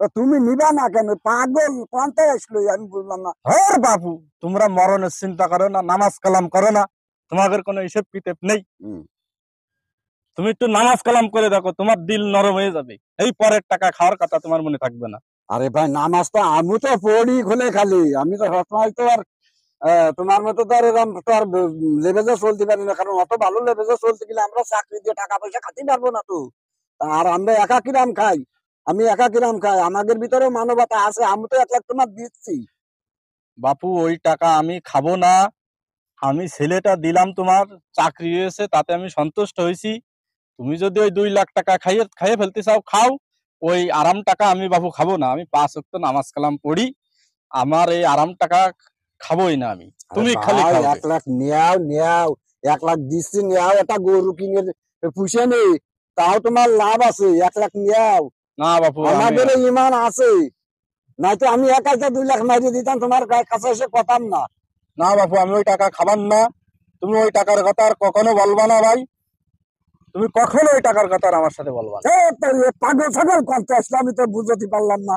তো তুমি নিবা না কেন? পাগল কোনটা আসলো আমি বুঝলাম না। হর বাবু, তোমরা মরণের চিন্তা করো না, নামাজ কালাম করো না, তোমাদের কোনো হিসেব কিতাব নেই। হুম। তুমি একটু নামাজ কালাম করে দেখো, তোমার দিল নরম হয়ে যাবে। এই পরের টাকা খাওয়ার কথা তোমার মনে থাকবে না। আরে ভাই নামাজ তো আমি তো পড়ি খুলে খালি, আমি তো সবসময় তো আর তোমার মতো তো আর এরকম তো আর লেভেজে চলতে পারি না, কারণ অত ভালো লেভেজে চলতে গেলে আমরা চাকরি দিয়ে টাকা পয়সা খাতে পারবো না তো। আর আমরা একা কিরাম খাই, আমি একা কিরাম খাই, আমাদের ভিতরে মানবতা আছে, আমি তো 1 লাখ তোমার দিচ্ছি। বাপু, ওই টাকা আমি খাবো না। আমি ছেলেটা দিলাম, তোমার চাকরি হয়েছে, তাতে আমি সন্তুষ্ট হয়েছি। তুমি যদি ওই 2 লাখ টাকা খাইয়ে খাইয়ে ফেলতে চাও, খাও। ওই আরাম টাকা আমি বাবু খাবো না। আমি 5 ওয়াক্ত নামাজ কালাম পড়ি, আমার এই আরাম টাকা খাবোই না আমি। আরে তুমি খালি ভাই খাওয়াবে। 1 লাখ নেও নেও, 1 লাখ দিচ্ছি নেও, এটা গরু কিনে পুষে নেই, তাও তোমার লাভ আছে। 1 লাখ নেও, না বাপু, আমি আমাদের ইমান আছে, নয়তো আমি একাই তো 2 লাখ মারিয়ে দিতাম, তোমার কাছে এসে কথাম না। না বাপু, আমি ওই টাকা খাবার না। তুমি ওই টাকার কথা আর কখনো বলবা না ভাই। তুমি কখনো ওই টাকার কথা আর আমার সাথে বলবা না। পাগল ছাগল করতে আসলে আমি তো বুঝতে পারলাম না।